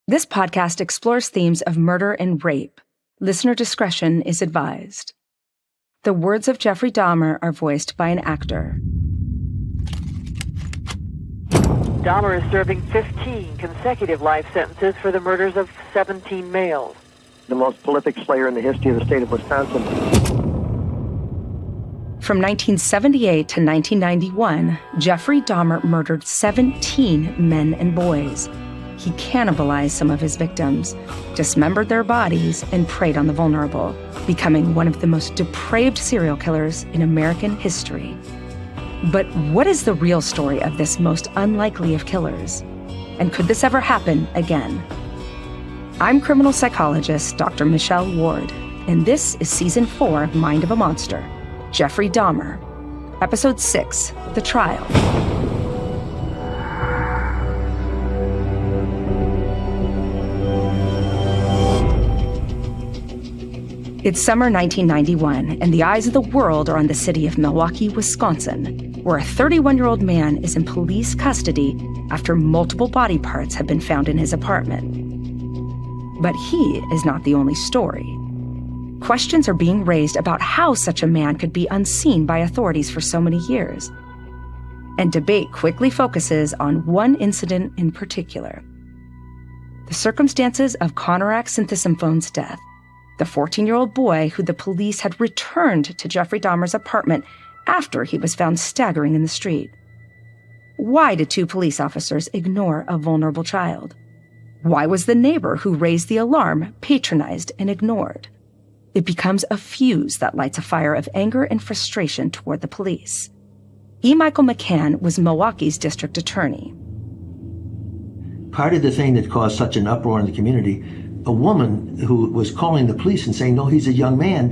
This podcast explores themes of murder and rape. Listener discretion is advised. The words of Jeffrey Dahmer are voiced by an actor. Dahmer is serving 15 consecutive life sentences for the murders of 17 males. The most prolific slayer in the history of the state of Wisconsin. From 1978 to 1991, Jeffrey Dahmer murdered 17 men and boys. He cannibalized some of his victims, dismembered their bodies, and preyed on the vulnerable, becoming one of the most depraved serial killers in American history. But what is the real story of this most unlikely of killers? And could this ever happen again? I'm criminal psychologist Dr. Michelle Ward, and this is Season 4 of Mind of a Monster, Jeffrey Dahmer, Episode 6, The Trial. It's summer 1991, and the eyes of the world are on the city of Milwaukee, Wisconsin, where a 31-year-old man is in police custody after multiple body parts have been found in his apartment. But he is not the only story. Questions are being raised about how such a man could be unseen by authorities for so many years. And debate quickly focuses on one incident in particular: the circumstances of Conorak Synthesophone's death, the 14-year-old boy who the police had returned to Jeffrey Dahmer's apartment after he was found staggering in the street. Why did two police officers ignore a vulnerable child? Why was the neighbor who raised the alarm patronized and ignored? It becomes a fuse that lights a fire of anger and frustration toward the police. E. Michael McCann was Milwaukee's district attorney. Part of the thing that caused such an uproar in the community, a woman who was calling the police and saying, no, he's a young man,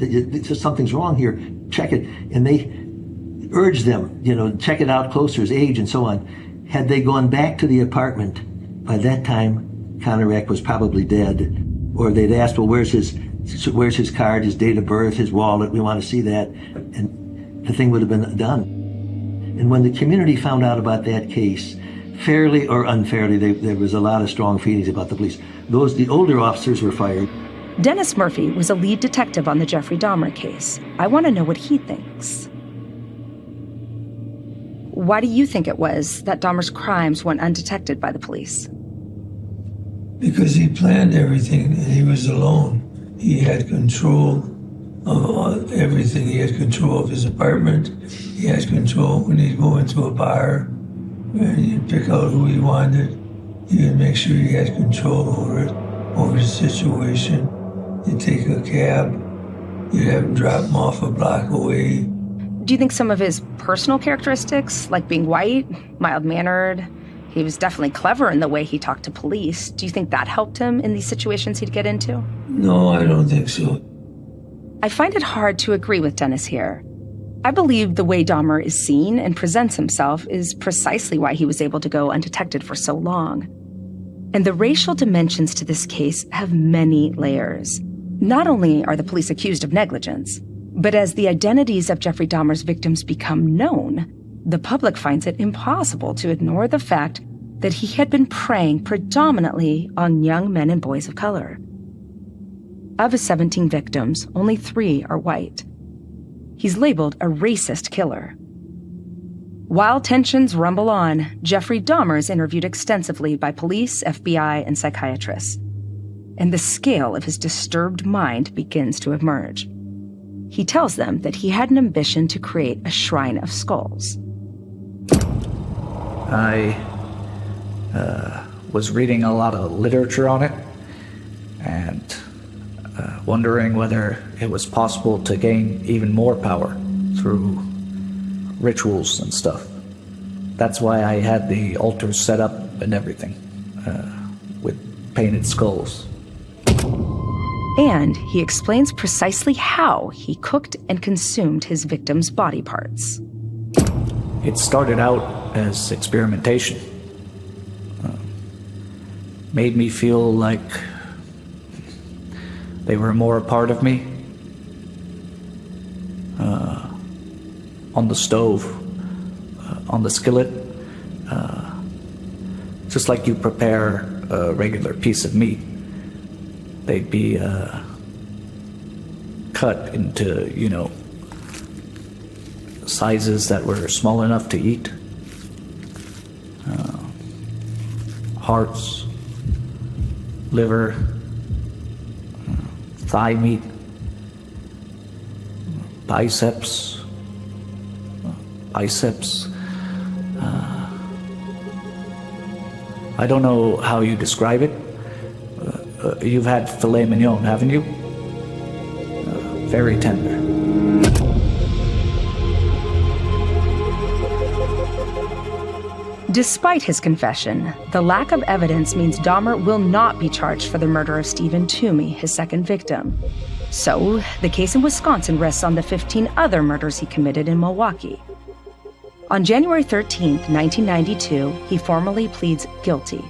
something's wrong here, check it. And they urged them, check it out closer, his age and so on. Had they gone back to the apartment, by that time, Conorak was probably dead. Or they'd asked, well, where's his card, his date of birth, his wallet, we want to see that. And the thing would have been done. And when the community found out about that case, fairly or unfairly, there was a lot of strong feelings about the police. The older officers were fired. Dennis Murphy was a lead detective on the Jeffrey Dahmer case. I want to know what he thinks. Why do you think it was that Dahmer's crimes went undetected by the police? Because he planned everything, and he was alone. He had control of everything. He had control of his apartment. He had control when he'd go into a bar and he'd pick out who he wanted. He would make sure he had control over it, over the situation. You'd take a cab, you'd have him drop him off a block away. Do you think some of his personal characteristics, like being white, mild-mannered, he was definitely clever in the way he talked to police, do you think that helped him in these situations he'd get into? No, I don't think so. I find it hard to agree with Dennis here. I believe the way Dahmer is seen and presents himself is precisely why he was able to go undetected for so long. And the racial dimensions to this case have many layers. Not only are the police accused of negligence, but as the identities of Jeffrey Dahmer's victims become known, the public finds it impossible to ignore the fact that he had been preying predominantly on young men and boys of color. Of his 17 victims, only 3 are white. He's labeled a racist killer. While tensions rumble on, Jeffrey Dahmer is interviewed extensively by police, FBI, and psychiatrists. And the scale of his disturbed mind begins to emerge. He tells them that he had an ambition to create a shrine of skulls. I was reading a lot of literature on it and wondering whether it was possible to gain even more power through rituals and stuff. That's why I had the altars set up and everything, with painted skulls. And he explains precisely how he cooked and consumed his victims' body parts. It started out as experimentation. Made me feel like they were more a part of me. On the stove, on the skillet, just like you prepare a regular piece of meat. They'd be cut into, sizes that were small enough to eat. Hearts, liver, thigh meat, biceps. I don't know how you describe it. You've had filet mignon, haven't you? Very tender. Despite his confession, the lack of evidence means Dahmer will not be charged for the murder of Stephen Toomey, his second victim. So, the case in Wisconsin rests on the 15 other murders he committed in Milwaukee. On January 13, 1992, he formally pleads guilty.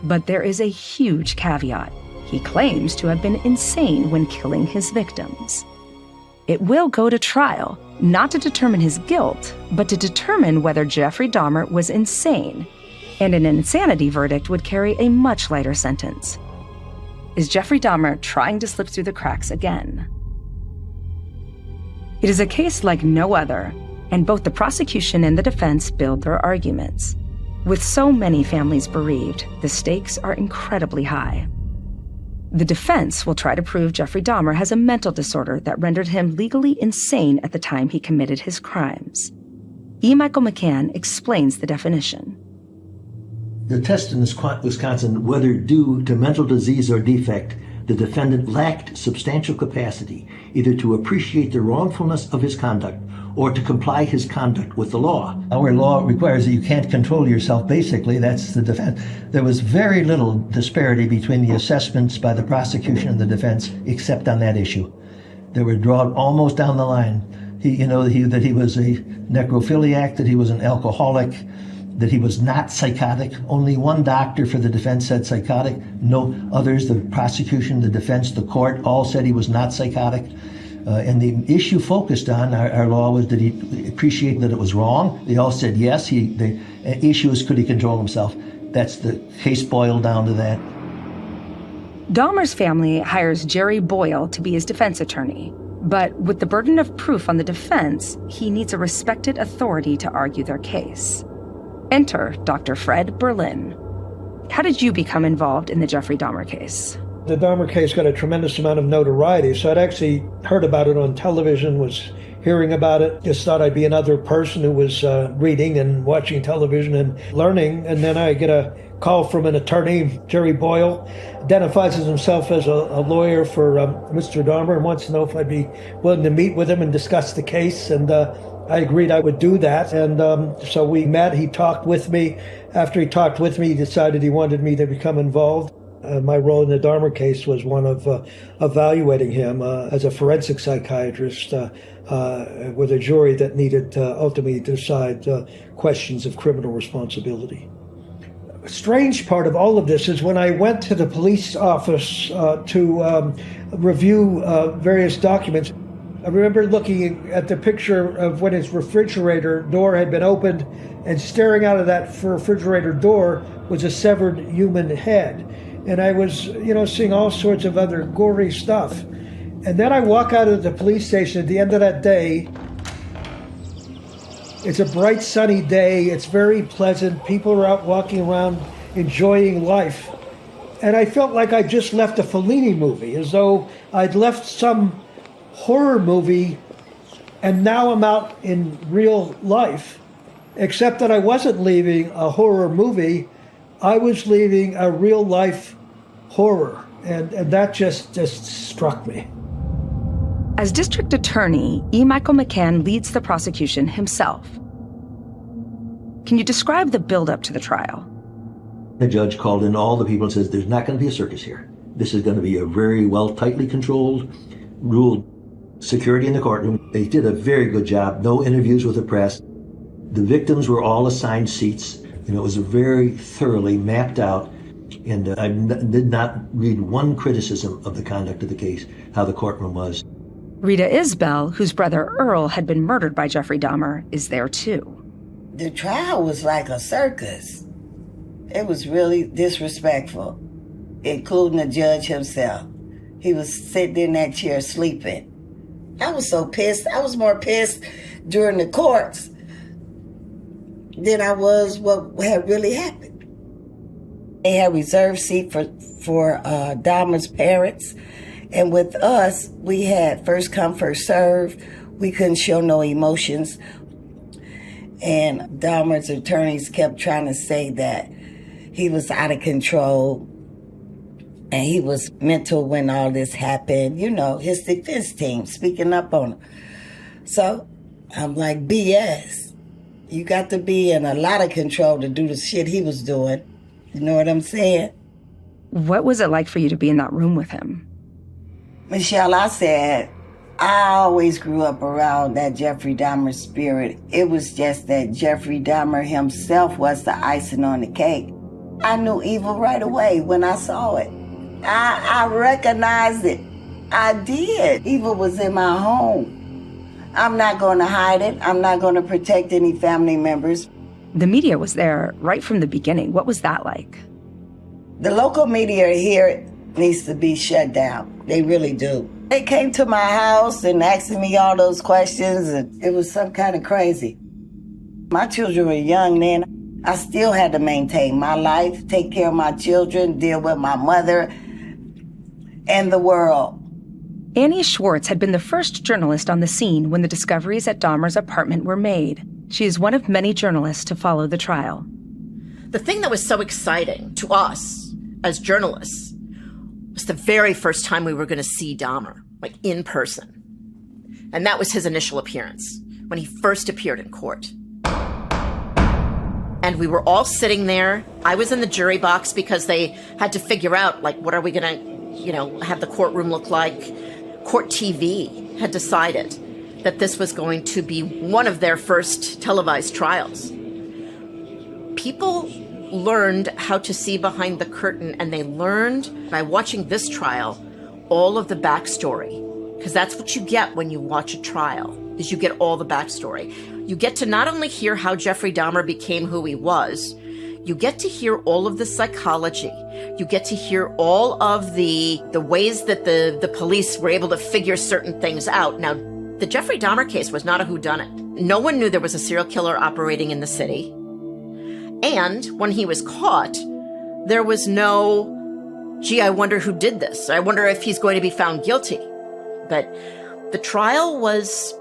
But there is a huge caveat. He claims to have been insane when killing his victims. It will go to trial, not to determine his guilt, but to determine whether Jeffrey Dahmer was insane, and an insanity verdict would carry a much lighter sentence. Is Jeffrey Dahmer trying to slip through the cracks again? It is a case like no other, and both the prosecution and the defense build their arguments. With so many families bereaved, the stakes are incredibly high. The defense will try to prove Jeffrey Dahmer has a mental disorder that rendered him legally insane at the time he committed his crimes. E. Michael McCann explains the definition. The test in Wisconsin, whether due to mental disease or defect, the defendant lacked substantial capacity either to appreciate the wrongfulness of his conduct or to comply his conduct with the law. Our law requires that you can't control yourself, basically. That's the defense. There was very little disparity between the assessments by the prosecution and the defense, except on that issue. They were drawn almost down the line. That he was a necrophiliac, that he was an alcoholic, that he was not psychotic. Only one doctor for the defense said psychotic. No others, the prosecution, the defense, the court, all said he was not psychotic. And the issue focused on our law was, did he appreciate that it was wrong? They all said yes. The issue is, could he control himself? That's the case boiled down to that. Dahmer's family hires Jerry Boyle to be his defense attorney. But with the burden of proof on the defense, he needs a respected authority to argue their case. Enter Dr. Fred Berlin. How did you become involved in the Jeffrey Dahmer case? The Dahmer case got a tremendous amount of notoriety, so I'd actually heard about it on television, was hearing about it, just thought I'd be another person who was reading and watching television and learning, and then I get a call from an attorney, Jerry Boyle, identifies himself as a lawyer for Mr. Dahmer and wants to know if I'd be willing to meet with him and discuss the case, and I agreed I would do that, and so we met. He talked with me. After he talked with me, he decided he wanted me to become involved. My role in the Dahmer case was one of evaluating him as a forensic psychiatrist with a jury that needed ultimately to decide questions of criminal responsibility. A strange part of all of this is when I went to the police office to review various documents, I remember looking at the picture of when his refrigerator door had been opened, and staring out of that refrigerator door was a severed human head. And I was, seeing all sorts of other gory stuff. And then I walk out of the police station at the end of that day. It's a bright, sunny day. It's very pleasant. People are out walking around enjoying life. And I felt like I just left a Fellini movie, as though I'd left some horror movie and now I'm out in real life. Except that I wasn't leaving a horror movie. I was leaving a real-life horror, and that just struck me. As district attorney, E. Michael McCann leads the prosecution himself. Can you describe the build-up to the trial? The judge called in all the people and says, there's not going to be a circus here. This is going to be a very well, tightly controlled, ruled security in the courtroom. They did a very good job. No interviews with the press. The victims were all assigned seats. It was very thoroughly mapped out, and I did not read one criticism of the conduct of the case, how the courtroom was. Rita Isbell, whose brother Earl had been murdered by Jeffrey Dahmer, is there too. The trial was like a circus. It was really disrespectful, including the judge himself. He was sitting in that chair sleeping. I was so pissed. I was more pissed during the courts than I was what had really happened. They had reserved seat for Dahmer's parents. And with us, we had first come, first served. We couldn't show no emotions. And Dahmer's attorneys kept trying to say that he was out of control and he was mental when all this happened. You know, his defense team speaking up on him. So I'm like, BS. You got to be in a lot of control to do the shit he was doing. You know what I'm saying? What was it like for you to be in that room with him? Michelle, I said, I always grew up around that Jeffrey Dahmer spirit. It was just that Jeffrey Dahmer himself was the icing on the cake. I knew evil right away when I saw it. I recognized it. I did. Evil was in my home. I'm not going to hide it. I'm not going to protect any family members. The media was there right from the beginning. What was that like? The local media here needs to be shut down. They really do. They came to my house and asking me all those questions, and it was some kind of crazy. My children were young then. I still had to maintain my life, take care of my children, deal with my mother and the world. Annie Schwartz had been the first journalist on the scene when the discoveries at Dahmer's apartment were made. She is one of many journalists to follow the trial. The thing that was so exciting to us as journalists was the very first time we were going to see Dahmer, like in person. And that was his initial appearance, when he first appeared in court. And we were all sitting there. I was in the jury box because they had to figure out, like, what are we going to, have the courtroom look like? Court TV had decided that this was going to be one of their first televised trials. People learned how to see behind the curtain, and they learned by watching this trial all of the backstory, because that's what you get when you watch a trial, is you get all the backstory. You get to not only hear how Jeffrey Dahmer became who he was, you get to hear all of the psychology. You get to hear all of the ways that the police were able to figure certain things out. Now, the Jeffrey Dahmer case was not a whodunit. No one knew there was a serial killer operating in the city. And when he was caught, there was no, gee, I wonder who did this. I wonder if he's going to be found guilty. But the trial was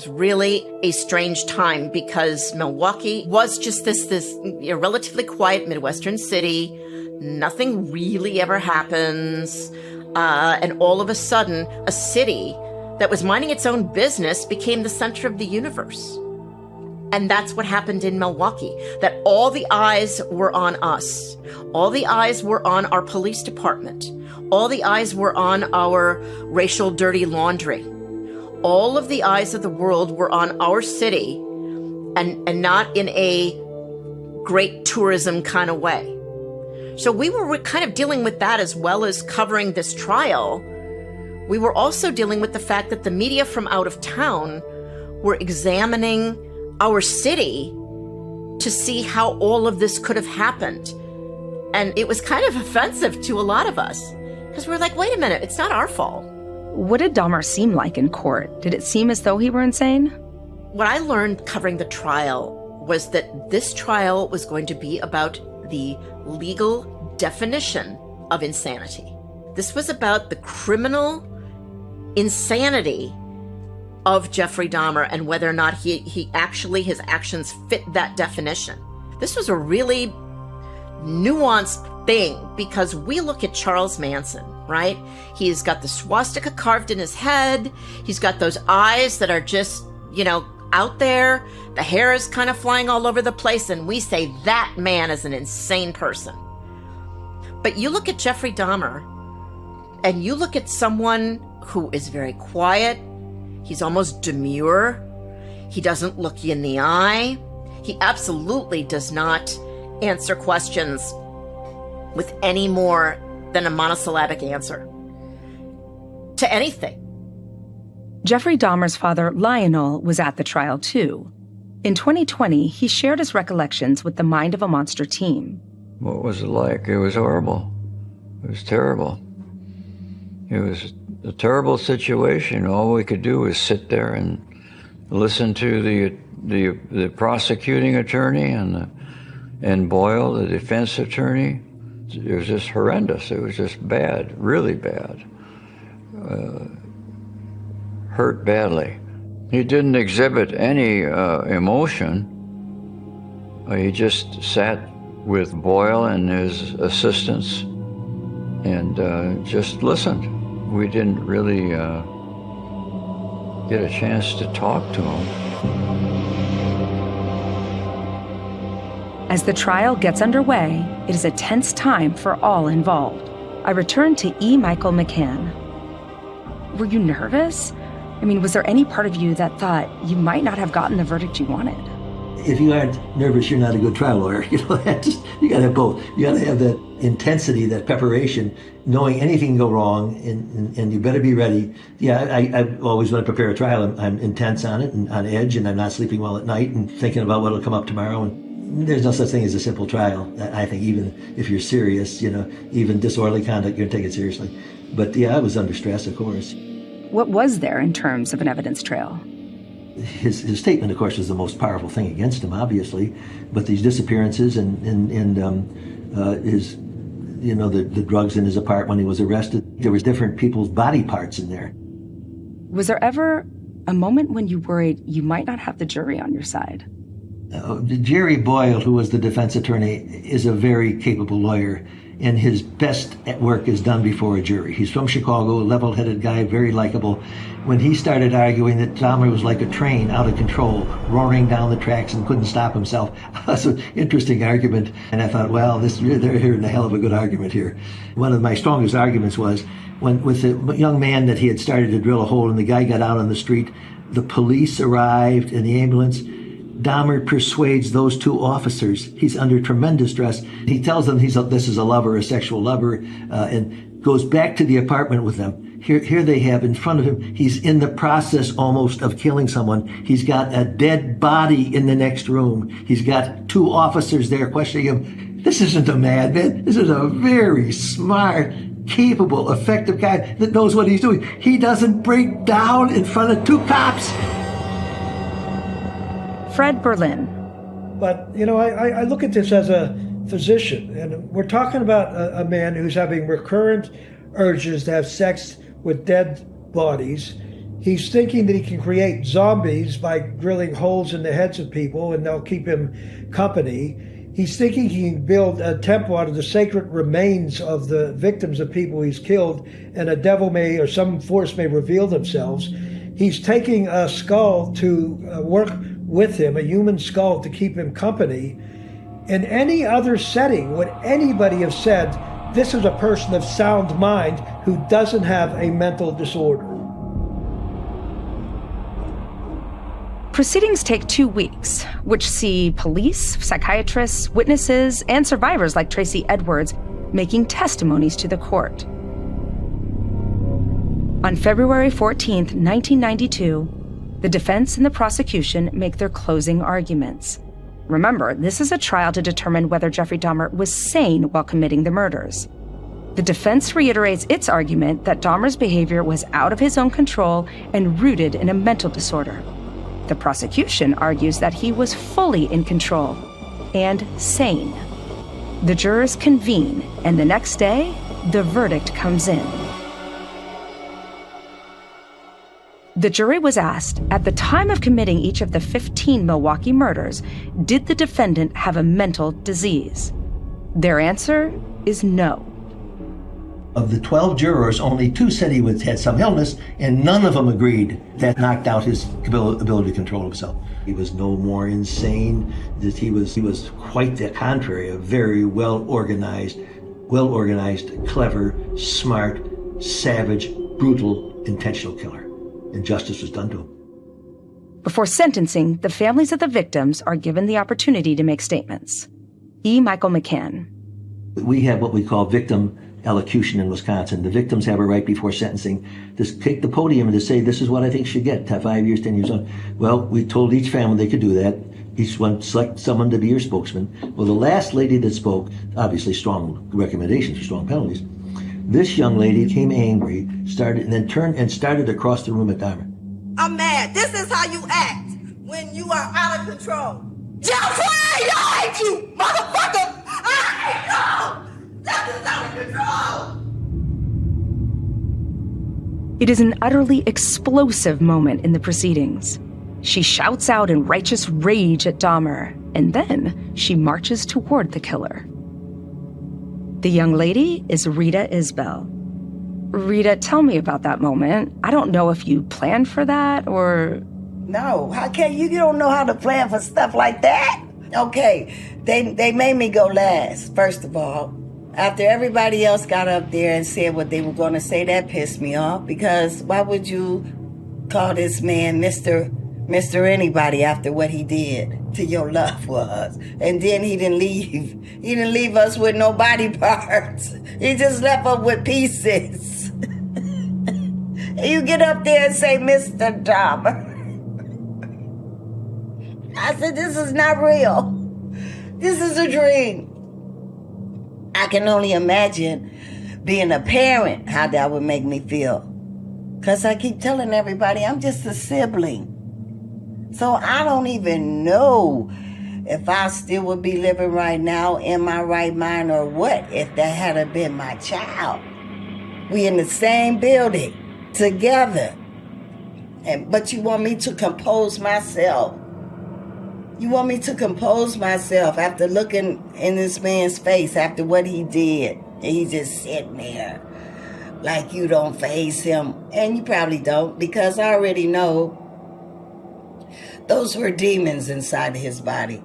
really a strange time, because Milwaukee was just this relatively quiet Midwestern city. Nothing really ever happens. And all of a sudden, a city that was minding its own business became the center of the universe. And that's what happened in Milwaukee, that all the eyes were on us. All the eyes were on our police department. All the eyes were on our racial dirty laundry. All of the eyes of the world were on our city, and not in a great tourism kind of way. So we were kind of dealing with that, as well as covering this trial. We were also dealing with the fact that the media from out of town were examining our city to see how all of this could have happened. And it was kind of offensive to a lot of us, because we were like, wait a minute, it's not our fault. What did Dahmer seem like in court? Did it seem as though he were insane? What I learned covering the trial was that this trial was going to be about the legal definition of insanity. This was about the criminal insanity of Jeffrey Dahmer and whether or not his actions fit that definition. This was a really nuanced thing, because we look at Charles Manson, right? He's got the swastika carved in his head. He's got those eyes that are just, out there. The hair is kind of flying all over the place, and we say that man is an insane person. But you look at Jeffrey Dahmer, and you look at someone who is very quiet. He's almost demure. He doesn't look you in the eye. He absolutely does not answer questions with any more than a monosyllabic answer to anything. Jeffrey Dahmer's father, Lionel, was at the trial too. In 2020, he shared his recollections with the Mind of a Monster team. What was it like? It was horrible. It was terrible. It was a terrible situation. All we could do was sit there and listen to the prosecuting attorney and Boyle, the defense attorney. It was just horrendous. It was just bad, really bad. Hurt badly. He didn't exhibit any emotion. He just sat with Boyle and his assistants and just listened. We didn't really get a chance to talk to him. As the trial gets underway, it is a tense time for all involved. I return to E. Michael McCann. Were you nervous? I mean, was there any part of you that thought you might not have gotten the verdict you wanted? If you aren't nervous, you're not a good trial lawyer. You got to have both. You got to have that intensity, that preparation, knowing anything can go wrong, and you better be ready. Yeah, I always, when I prepare a trial, I'm intense on it and on edge, and I'm not sleeping well at night and thinking about what'll come up tomorrow. And there's no such thing as a simple trial. I think even if you're serious, even disorderly conduct, you're gonna take it seriously. But yeah, I was under stress, of course. What was there in terms of an evidence trail? His statement, of course, was the most powerful thing against him, obviously. But these disappearances and his, the drugs in his apartment when he was arrested, there was different people's body parts in there. Was there ever a moment when you worried you might not have the jury on your side? Jerry Boyle, who was the defense attorney, is a very capable lawyer, and his best work is done before a jury. He's from Chicago, a level-headed guy, very likable. When he started arguing that Dahmer was like a train out of control, roaring down the tracks and couldn't stop himself, that's an interesting argument. And I thought, well, they're hearing a hell of a good argument here. One of my strongest arguments was when, with the young man that he had started to drill a hole and the guy got out on the street, the police arrived in the ambulance. Dahmer persuades those two officers. He's under tremendous stress. He tells them this is a lover, a sexual lover, and goes back to the apartment with them. Here they have in front of him, he's in the process almost of killing someone. He's got a dead body in the next room. He's got two officers there questioning him. This isn't a madman. This is a very smart, capable, effective guy that knows what he's doing. He doesn't break down in front of two cops. Fred Berlin. But, I look at this as a physician, and we're talking about a man who's having recurrent urges to have sex with dead bodies. He's thinking that he can create zombies by drilling holes in the heads of people, and they'll keep him company. He's thinking he can build a temple out of the sacred remains of the victims of people he's killed, and a devil may, or some force may reveal themselves. He's taking a skull to work with him, a human skull to keep him company. In any other setting, would anybody have said, this is a person of sound mind who doesn't have a mental disorder? Proceedings take 2 weeks, which see police, psychiatrists, witnesses, and survivors like Tracy Edwards making testimonies to the court. On February 14th, 1992, the defense and the prosecution make their closing arguments. Remember, this is a trial to determine whether Jeffrey Dahmer was sane while committing the murders. The defense reiterates its argument that Dahmer's behavior was out of his own control and rooted in a mental disorder. The prosecution argues that he was fully in control and sane. The jurors convene, and the next day, the verdict comes in. The jury was asked, at the time of committing each of the 15 Milwaukee murders, did the defendant have a mental disease? Their answer is no. Of the 12 jurors, only 2 said he had some illness, and none of them agreed that knocked out his ability to control himself. He was no more insane, that he was quite the contrary, a very well-organized, clever, smart, savage, brutal, intentional killer. And justice was done to him. Before sentencing, the families of the victims are given the opportunity to make statements. E. Michael McCann. We have what we call victim elocution in Wisconsin. The victims have a right before sentencing to take the podium and to say, this is what I think should get, 5 years, 10 years on. Well, we told each family they could do that. He's going to select someone to be your spokesman. Well, the last lady that spoke, obviously strong recommendations for strong penalties. This young lady came angry, turned and started across the room at Dahmer. I'm mad. This is how you act when you are out of control. Jeffrey, I hate you, motherfucker! I hate you! Jeffrey's out of control! It is an utterly explosive moment in the proceedings. She shouts out in righteous rage at Dahmer, and then she marches toward the killer. The young lady is Rita Isbell. Rita, tell me about that moment. I don't know if you planned for that or... No, how can you don't know how to plan for stuff like that? Okay, they made me go last, first of all. After everybody else got up there and said what they were going to say, that pissed me off, because why would you call this man Mr. Anybody after what he did to your loved ones? And then he didn't leave us with no body parts. He just left us with pieces. And you get up there and say, Mr. Dahmer. I said, this is not real. This is a dream. I can only imagine being a parent, how that would make me feel. Because I keep telling everybody I'm just a sibling. So I don't even know if I still would be living right now in my right mind or what if that had been my child. We in the same building together. But you want me to compose myself. You want me to compose myself after looking in this man's face after what he did. And he's just sitting there like you don't faze him. And you probably don't, because I already know those were demons inside of his body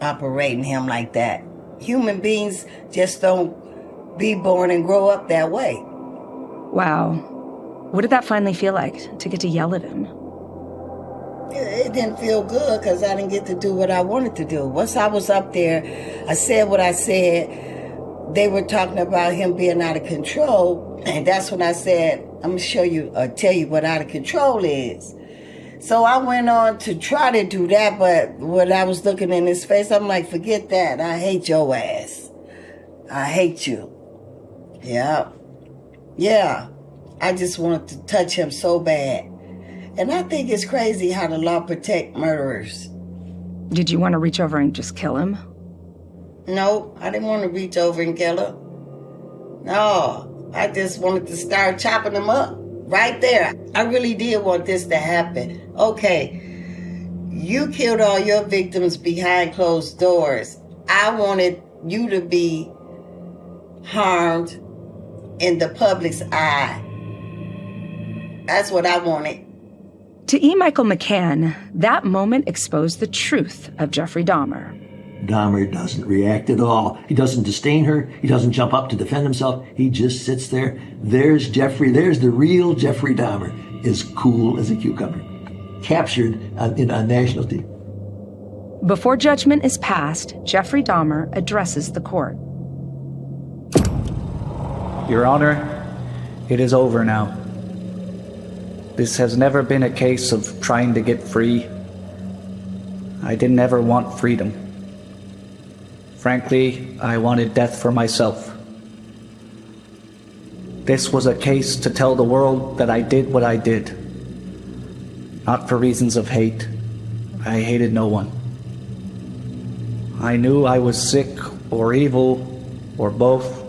operating him like that. Human beings just don't be born and grow up that way. Wow. What did that finally feel like, to get to yell at him? It didn't feel good because I didn't get to do what I wanted to do. Once I was up there, I said what I said. They were talking about him being out of control. And that's when I said, I'm going to tell you what out of control is. So I went on to try to do that, but when I was looking in his face, I'm like, forget that. I hate your ass. I hate you. Yeah. I just wanted to touch him so bad. And I think it's crazy how the law protects murderers. Did you want to reach over and just kill him? No, I didn't want to reach over and kill him. No, I just wanted to start chopping him up right there. I really did want this to happen. Okay, you killed all your victims behind closed doors. I wanted you to be harmed in the public's eye. That's what I wanted. To E. Michael McCann, that moment exposed the truth of Jeffrey Dahmer. Dahmer doesn't react at all. He doesn't disdain her. He doesn't jump up to defend himself. He just sits there. There's Jeffrey. There's the real Jeffrey Dahmer, as cool as a cucumber, captured on national TV. Before judgment is passed, Jeffrey Dahmer addresses the court. Your Honor, it is over now. This has never been a case of trying to get free. I didn't ever want freedom. Frankly, I wanted death for myself. This was a case to tell the world that I did what I did. Not for reasons of hate. I hated no one. I knew I was sick or evil or both.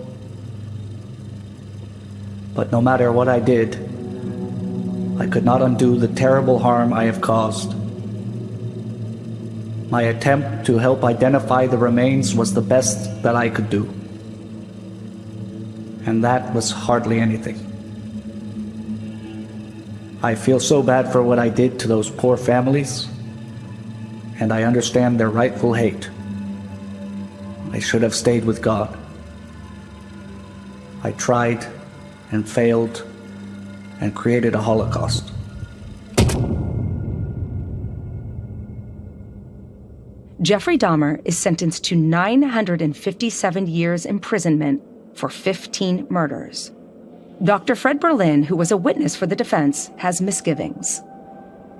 But no matter what I did, I could not undo the terrible harm I have caused. My attempt to help identify the remains was the best that I could do. And that was hardly anything. I feel so bad for what I did to those poor families, and I understand their rightful hate. I should have stayed with God. I tried and failed and created a Holocaust. Jeffrey Dahmer is sentenced to 957 years imprisonment for 15 murders. Dr. Fred Berlin, who was a witness for the defense, has misgivings.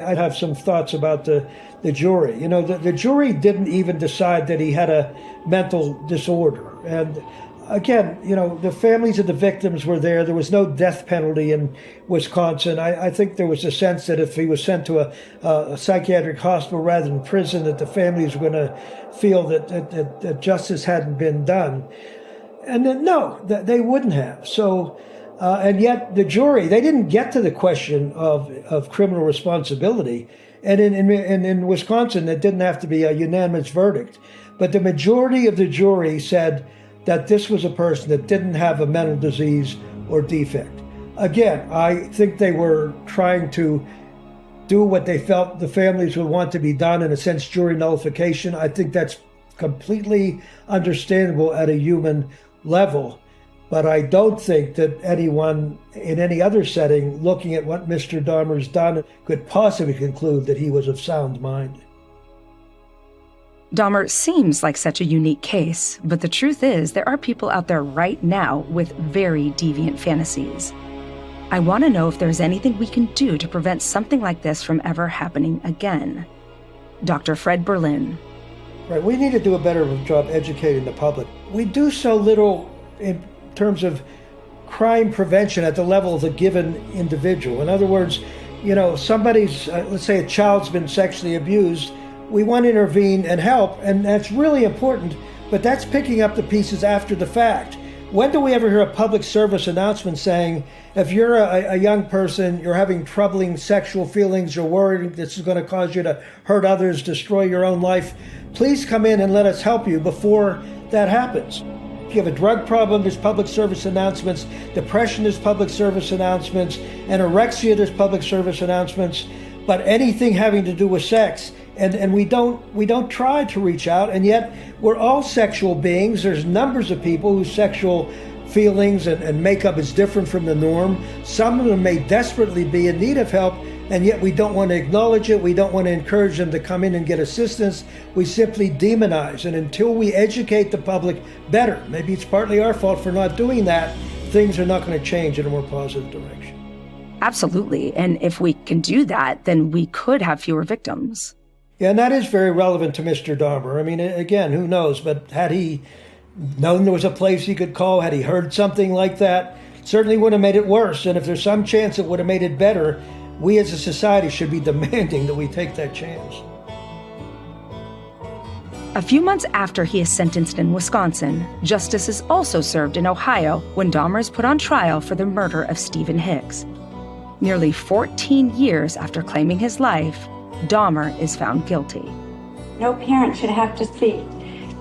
I have some thoughts about the jury. You know, the jury didn't even decide that he had a mental disorder. And again, you know, the families of the victims were there. There was no death penalty in Wisconsin. I think there was a sense that if he was sent to a psychiatric hospital rather than prison, that the families were going to feel that justice hadn't been done. And then, no, they wouldn't have. So, and yet the jury, they didn't get to the question of criminal responsibility. And in Wisconsin, it didn't have to be a unanimous verdict. But the majority of the jury said that this was a person that didn't have a mental disease or defect. Again, I think they were trying to do what they felt the families would want to be done, in a sense, jury nullification. I think that's completely understandable at a human level. But I don't think that anyone in any other setting looking at what Mr. Dahmer's done could possibly conclude that he was of sound mind. Dahmer seems like such a unique case, but the truth is there are people out there right now with very deviant fantasies. I want to know if there's anything we can do to prevent something like this from ever happening again. Dr. Fred Berlin. Right, we need to do a better job educating the public. We do so little in terms of crime prevention at the level of a given individual. In other words, you know, somebody's, let's say a child's been sexually abused, we want to intervene and help, and that's really important, but that's picking up the pieces after the fact. When do we ever hear a public service announcement saying, if you're a young person, you're having troubling sexual feelings, you're worried this is going to cause you to hurt others, destroy your own life, please come in and let us help you before that happens. If you have a drug problem, there's public service announcements. Depression, there's public service announcements. Anorexia, there's public service announcements. But anything having to do with sex, and we don't try to reach out, and yet we're all sexual beings. There's numbers of people whose sexual feelings and makeup is different from the norm. Some of them may desperately be in need of help, and yet we don't want to acknowledge it. We don't want to encourage them to come in and get assistance. We simply demonize. And until we educate the public better, maybe it's partly our fault for not doing that, things are not going to change in a more positive direction. Absolutely. And if we can do that, then we could have fewer victims. Yeah, and that is very relevant to Mr. Dahmer. I mean, again, who knows? But had he known there was a place he could call, had he heard something like that, certainly would have made it worse. And if there's some chance it would have made it better, we as a society should be demanding that we take that chance. A few months after he is sentenced in Wisconsin, justice is also served in Ohio when Dahmer is put on trial for the murder of Stephen Hicks. Nearly 14 years after claiming his life, Dahmer is found guilty. No parent should have to see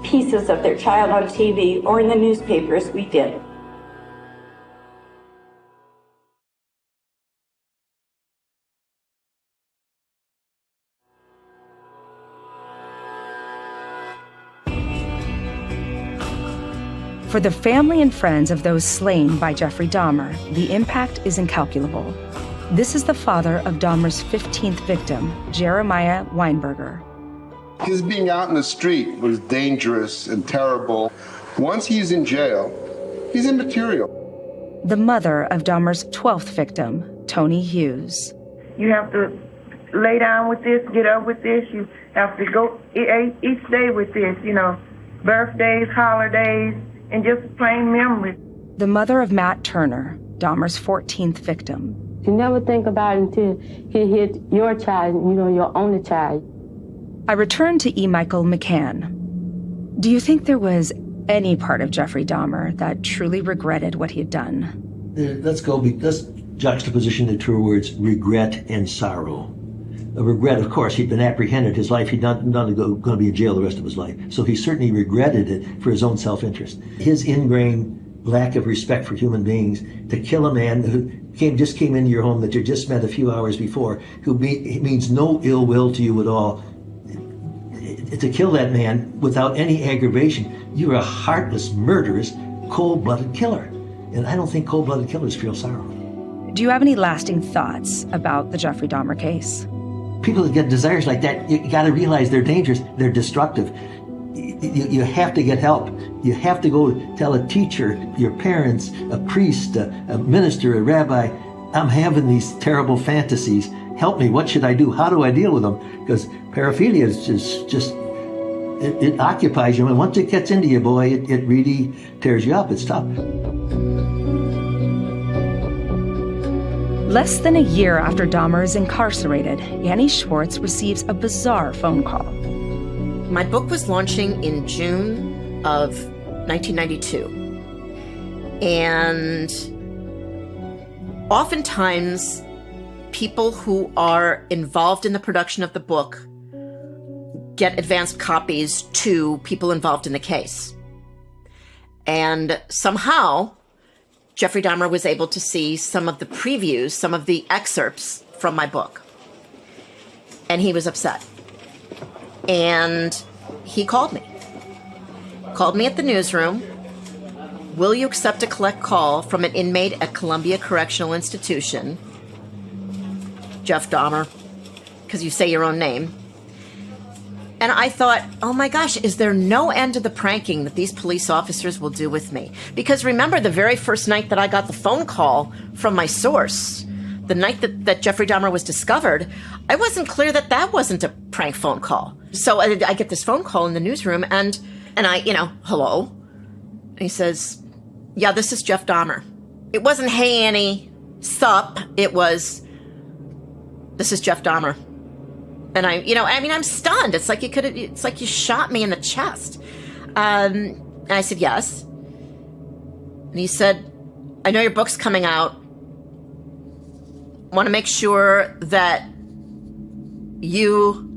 pieces of their child on TV or in the newspapers. We did. For the family and friends of those slain by Jeffrey Dahmer, the impact is incalculable. This is the father of Dahmer's 15th victim, Jeremiah Weinberger. His being out in the street was dangerous and terrible. Once he's in jail, he's immaterial. The mother of Dahmer's 12th victim, Tony Hughes. You have to lay down with this, get up with this. You have to go each day with this, you know, birthdays, holidays, and just plain memories. The mother of Matt Turner, Dahmer's 14th victim. You never think about it until he hit your child, you know, your only child. I returned to E. Michael McCann. Do you think there was any part of Jeffrey Dahmer that truly regretted what he had done? Let's juxtaposition the two words, regret and sorrow. A regret, of course, he'd been apprehended his life. He'd not going to be in jail the rest of his life. So he certainly regretted it for his own self-interest. His ingrained lack of respect for human beings, to kill a man who just came into your home that you just met a few hours before, who means no ill will to you at all, to kill that man without any aggravation, you're a heartless, murderous, cold-blooded killer. And I don't think cold-blooded killers feel sorrow. Do you have any lasting thoughts about the Jeffrey Dahmer case? People that get desires like that, you got to realize they're dangerous, they're destructive. You have to get help. You have to go tell a teacher, your parents, a priest, a minister, a rabbi, I'm having these terrible fantasies. help me. What should I do? How do I deal with them? Because paraphilia is just it occupies you. And once it gets into you, boy, it really tears you up. It's tough. Less than a year after Dahmer is incarcerated, Annie Schwartz receives a bizarre phone call. My book was launching in June of 1992. And oftentimes, people who are involved in the production of the book get advanced copies to people involved in the case. And somehow, Jeffrey Dahmer was able to see some of the previews, some of the excerpts from my book. And he was upset. And he called me at the newsroom. Will you accept a collect call from an inmate at Columbia Correctional Institution, Jeff Dahmer, because you say your own name. And I thought, oh my gosh, is there no end to the pranking that these police officers will do with me? Because remember, the very first night that I got the phone call from my source, the night that Jeffrey Dahmer was discovered, I wasn't clear that that wasn't a prank phone call. So I get this phone call in the newsroom, and I, hello? And he says, yeah, this is Jeff Dahmer. It wasn't, hey, Annie, sup. It was, this is Jeff Dahmer. And I'm stunned. It's like you shot me in the chest. And I said, yes. And he said, I know your book's coming out. Want to make sure that you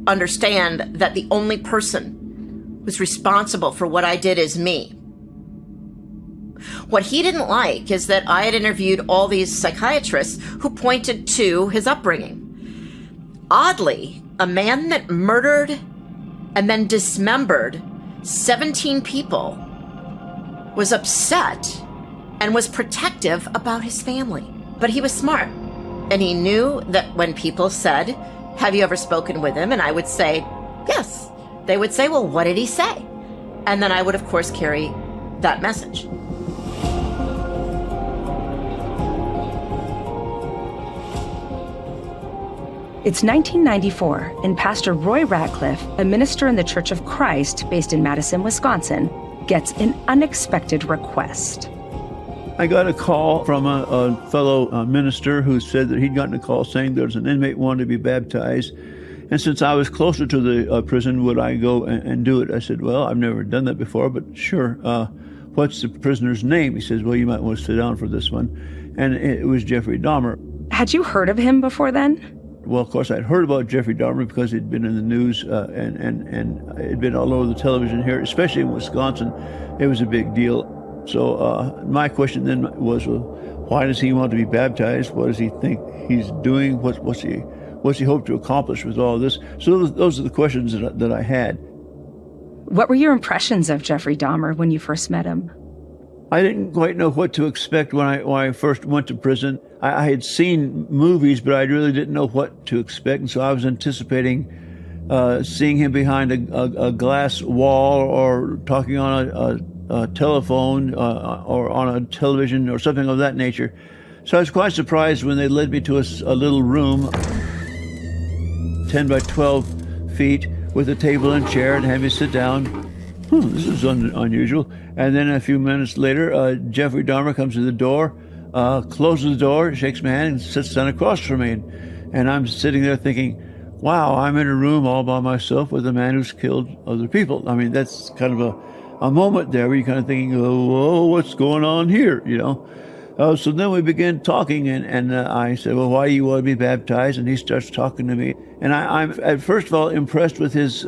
understand that the only person who's responsible for what I did is me. What he didn't like is that I had interviewed all these psychiatrists who pointed to his upbringing. Oddly, a man that murdered and then dismembered 17 people was upset and was protective about his family. But he was smart, and he knew that when people said, have you ever spoken with him? And I would say, yes. They would say, well, what did he say? And then I would, of course, carry that message. It's 1994, and Pastor Roy Ratcliffe, a minister in the Church of Christ based in Madison, Wisconsin, gets an unexpected request. I got a call from a fellow minister who said that he'd gotten a call saying there's an inmate wanting to be baptized. And since I was closer to the prison, would I go and do it? I said, well, I've never done that before, but sure. What's the prisoner's name? He says, well, you might want to sit down for this one. And it was Jeffrey Dahmer. Had you heard of him before then? Well, of course, I'd heard about Jeffrey Dahmer because he'd been in the news and it'd been all over the television here, especially in Wisconsin. It was a big deal. So my question then was, well, why does he want to be baptized? What does he think he's doing? What's he hope to accomplish with all this? So those are the questions that I had. What were your impressions of Jeffrey Dahmer when you first met him? I didn't quite know what to expect when I first went to prison. I had seen movies, but I really didn't know what to expect, and so I was anticipating seeing him behind a glass wall or talking on a telephone or on a television or something of that nature. So I was quite surprised when they led me to a little room, 10 by 12 feet, with a table and chair, and had me sit down. This is unusual. And then a few minutes later, Jeffrey Dahmer comes to the door, closes the door, shakes my hand, and sits down across from me. And I'm sitting there thinking, wow, I'm in a room all by myself with a man who's killed other people. I mean, that's kind of a moment there where you're kind of thinking, oh, whoa, what's going on here, So then we began talking, and I said, well, why do you want to be baptized? And he starts talking to me. And I'm, at first of all, impressed with his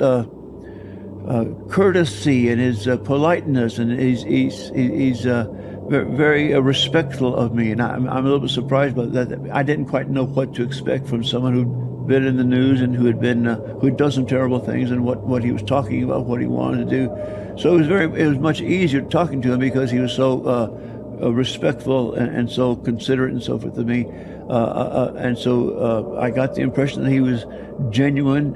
courtesy and his politeness, and he's very respectful of me, and I'm a little bit surprised by that. I didn't quite know what to expect from someone who'd been in the news and who'd done some terrible things, and what he was talking about, what he wanted to do. So it was much easier talking to him because he was so respectful and so considerate and so forth to me, and so I got the impression that he was genuine.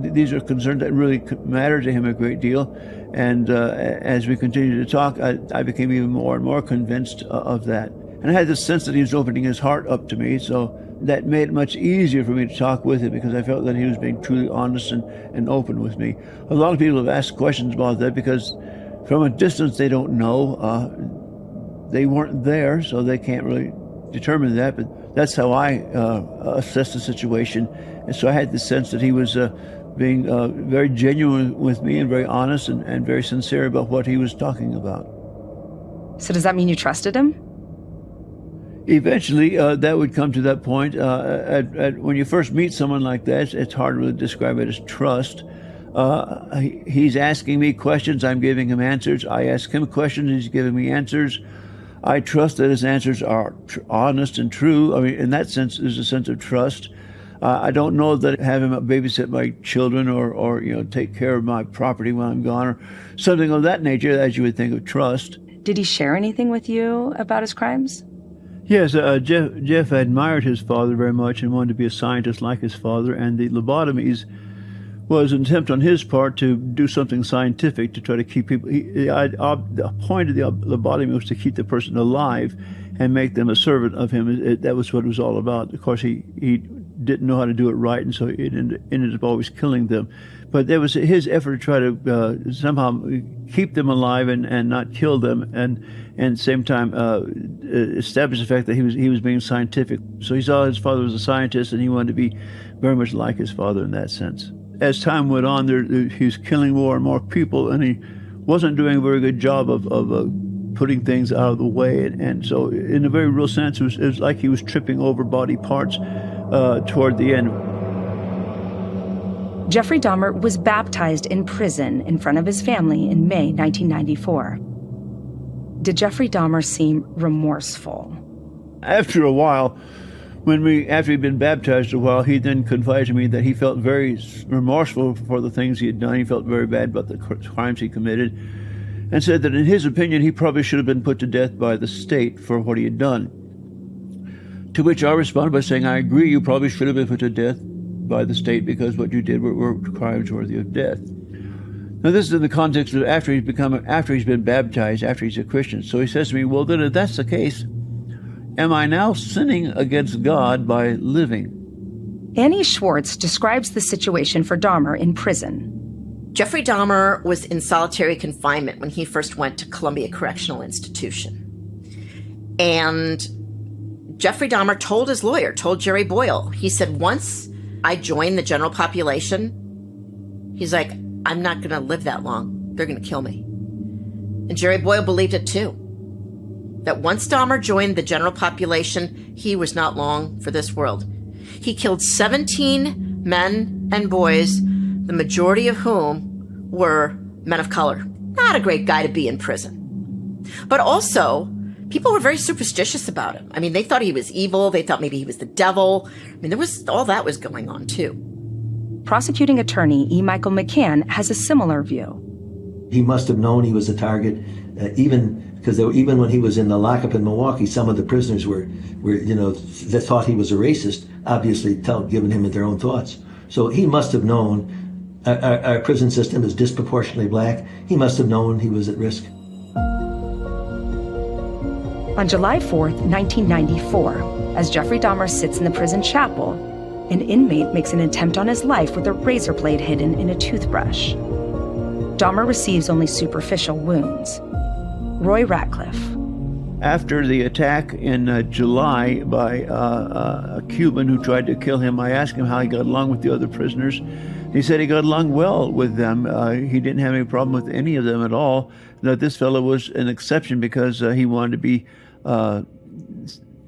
These are concerns that really matter to him a great deal, and as we continued to talk, I became even more and more convinced of that. And I had this sense that he was opening his heart up to me, so that made it much easier for me to talk with him because I felt that he was being truly honest and open with me. A lot of people have asked questions about that because from a distance they don't know. They weren't there, so they can't really determine that, but that's how I assessed the situation. And so I had the sense that he was being very genuine with me and very honest and very sincere about what he was talking about. So does that mean you trusted him? Eventually, that would come to that point. When you first meet someone like that, it's hard to really describe it as trust. He's asking me questions, I'm giving him answers. I ask him questions, he's giving me answers. I trust that his answers are honest and true. I mean, in that sense, there's a sense of trust. I don't know that have him babysit my children or take care of my property when I'm gone or something of that nature, as you would think of trust. Did he share anything with you about his crimes? Yes, Jeff admired his father very much and wanted to be a scientist like his father, and the lobotomies was an attempt on his part to do something scientific to try to keep people. The point of the lobotomy was to keep the person alive and make them a servant of him. That was what it was all about. Of course, he didn't know how to do it right, and so it ended up always killing them. But there was his effort to try to somehow keep them alive and not kill them, and at the same time establish the fact that he was being scientific. So he saw his father was a scientist, and he wanted to be very much like his father in that sense. As time went on, he was killing more and more people, and he wasn't doing a very good job of putting things out of the way. And so in a very real sense, it was like he was tripping over body parts toward the end. Jeffrey Dahmer was baptized in prison in front of his family in May 1994. Did Jeffrey Dahmer seem remorseful? After a while, after he'd been baptized a while, he then confided to me that he felt very remorseful for the things he had done. He felt very bad about the crimes he committed, and said that in his opinion, he probably should have been put to death by the state for what he had done. To which I responded by saying, I agree, you probably should have been put to death by the state because what you did were crimes worthy of death. Now, this is in the context of after he's been baptized, after he's a Christian. So he says to me, well, then if that's the case, am I now sinning against God by living? Annie Schwartz describes the situation for Dahmer in prison. Jeffrey Dahmer was in solitary confinement when he first went to Columbia Correctional Institution. And Jeffrey Dahmer told his lawyer, told Jerry Boyle, he said, once I join the general population, he's like, I'm not going to live that long. They're going to kill me. And Jerry Boyle believed it too. That once Dahmer joined the general population, he was not long for this world. He killed 17 men and boys, the majority of whom were men of color. Not a great guy to be in prison. But also, people were very superstitious about him. I mean, they thought he was evil. They thought maybe he was the devil. I mean, all that was going on too. Prosecuting attorney E. Michael McCann has a similar view. He must have known he was a target, even when he was in the lockup in Milwaukee, some of the prisoners were that thought he was a racist, obviously giving him their own thoughts. So he must have known our prison system is disproportionately black. He must have known he was at risk. On July 4th, 1994, as Jeffrey Dahmer sits in the prison chapel, an inmate makes an attempt on his life with a razor blade hidden in a toothbrush. Dahmer receives only superficial wounds. Roy Ratcliffe. After the attack in July by a Cuban who tried to kill him, I asked him how he got along with the other prisoners. He said he got along well with them. He didn't have any problem with any of them at all. That this fellow was an exception because he wanted to be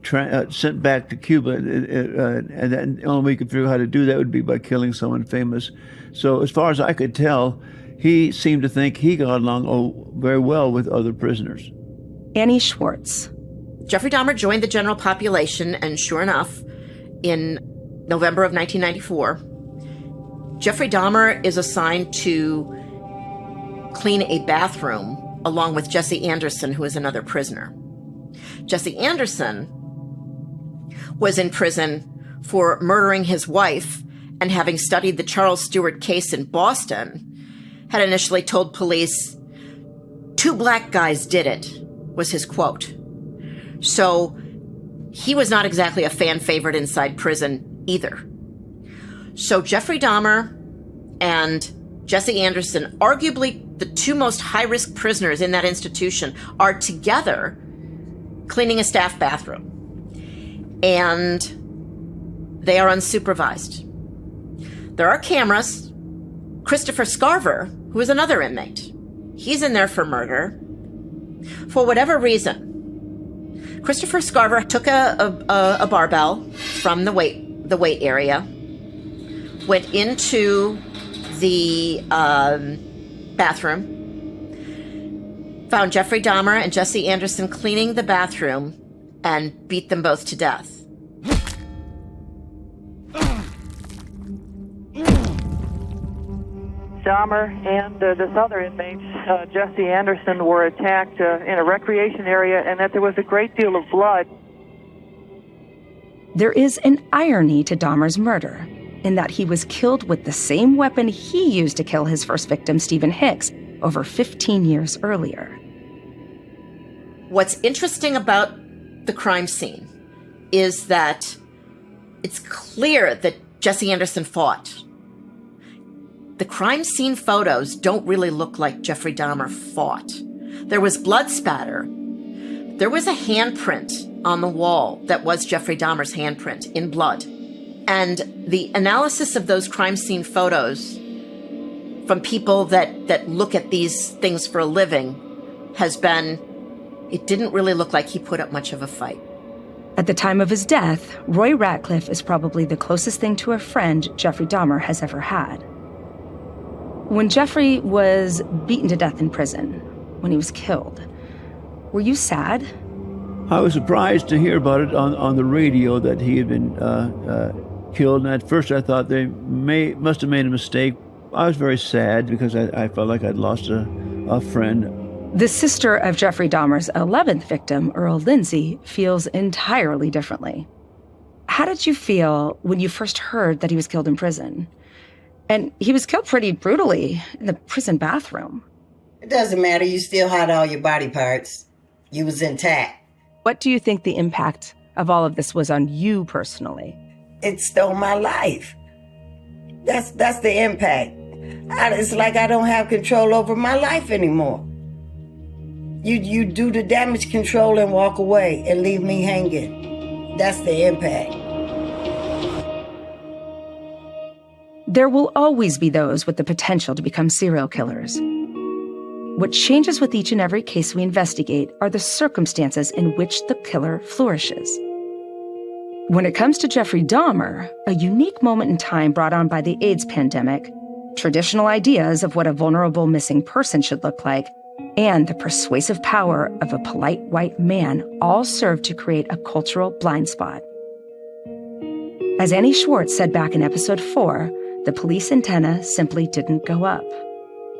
sent back to Cuba, and the only way he could figure out how to do that would be by killing someone famous. So as far as I could tell, he seemed to think he got along very well with other prisoners. Annie Schwartz. Jeffrey Dahmer joined the general population, and sure enough, in November of 1994, Jeffrey Dahmer is assigned to clean a bathroom along with Jesse Anderson, who is another prisoner. Jesse Anderson was in prison for murdering his wife and, having studied the Charles Stewart case in Boston, had initially told police, 2 black guys did it, was his quote. So he was not exactly a fan favorite inside prison either. So Jeffrey Dahmer and Jesse Anderson, arguably the two most high-risk prisoners in that institution, are together cleaning a staff bathroom. And they are unsupervised. There are cameras. Christopher Scarver, who is another inmate, he's in there for murder. For whatever reason, Christopher Scarver took a barbell from the weight area, went into the bathroom, found Jeffrey Dahmer and Jesse Anderson cleaning the bathroom, and beat them both to death. Dahmer and this other inmate, Jesse Anderson, were attacked in a recreation area, and that there was a great deal of blood. There is an irony to Dahmer's murder, in that he was killed with the same weapon he used to kill his first victim, Stephen Hicks, over 15 years earlier. What's interesting about the crime scene is that it's clear that Jesse Anderson fought. The crime scene photos don't really look like Jeffrey Dahmer fought. There was blood spatter. There was a handprint on the wall that was Jeffrey Dahmer's handprint in blood. And the analysis of those crime scene photos from people that look at these things for a living has been, it didn't really look like he put up much of a fight. At the time of his death, Roy Ratcliffe is probably the closest thing to a friend Jeffrey Dahmer has ever had. When Jeffrey was beaten to death in prison, when he was killed, were you sad? I was surprised to hear about it on the radio that he had been killed. And at first I thought they must have made a mistake. I was very sad because I felt like I'd lost a friend. The sister of Jeffrey Dahmer's 11th victim, Earl Lindsay, feels entirely differently. How did you feel when you first heard that he was killed in prison? And he was killed pretty brutally in the prison bathroom. It doesn't matter. You still had all your body parts. You was intact. What do you think the impact of all of this was on you personally? It stole my life. That's the impact. It's like I don't have control over my life anymore. You do the damage control and walk away and leave me hanging. That's the impact. There will always be those with the potential to become serial killers. What changes with each and every case we investigate are the circumstances in which the killer flourishes. When it comes to Jeffrey Dahmer, a unique moment in time brought on by the AIDS pandemic, traditional ideas of what a vulnerable missing person should look like, and the persuasive power of a polite white man all served to create a cultural blind spot. As Annie Schwartz said back in episode 4, the police antenna simply didn't go up.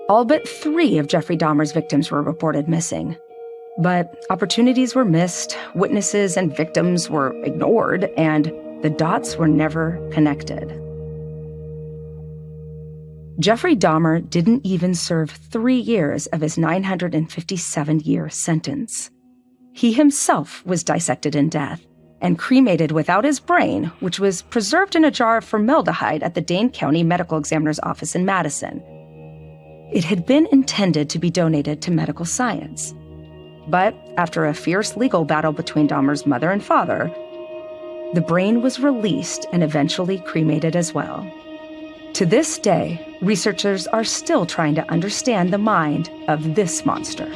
All but 3 of Jeffrey Dahmer's victims were reported missing. But opportunities were missed, witnesses and victims were ignored, and the dots were never connected. Jeffrey Dahmer didn't even serve 3 years of his 957-year sentence. He himself was dissected in death and cremated without his brain, which was preserved in a jar of formaldehyde at the Dane County Medical Examiner's office in Madison. It had been intended to be donated to medical science. But after a fierce legal battle between Dahmer's mother and father, the brain was released and eventually cremated as well. To this day, researchers are still trying to understand the mind of this monster.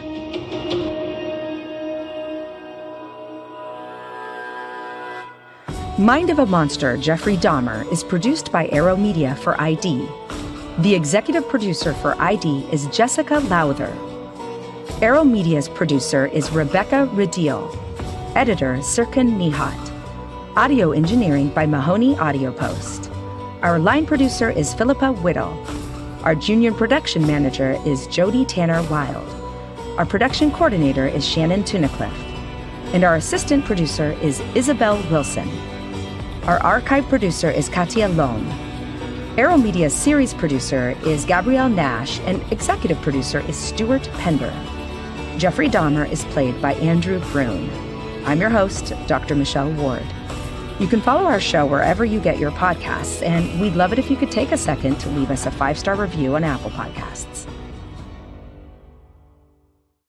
Mind of a Monster, Jeffrey Dahmer is produced by Arrow Media for ID. The executive producer for ID is Jessica Lowther. Arrow Media's producer is Rebecca Radiel. Editor, Sirkan Nihat. Audio engineering by Mahoney Audio Post. Our line producer is Philippa Whittle. Our junior production manager is Jody Tanner Wild. Our production coordinator is Shannon Tunnicliffe. And our assistant producer is Isabel Wilson. Our archive producer is Katia Lone. Arrow Media's series producer is Gabrielle Nash, and executive producer is Stuart Pender. Jeffrey Dahmer is played by Andrew Brune. I'm your host, Dr. Michelle Ward. You can follow our show wherever you get your podcasts, and we'd love it if you could take a second to leave us a 5-star review on Apple Podcasts.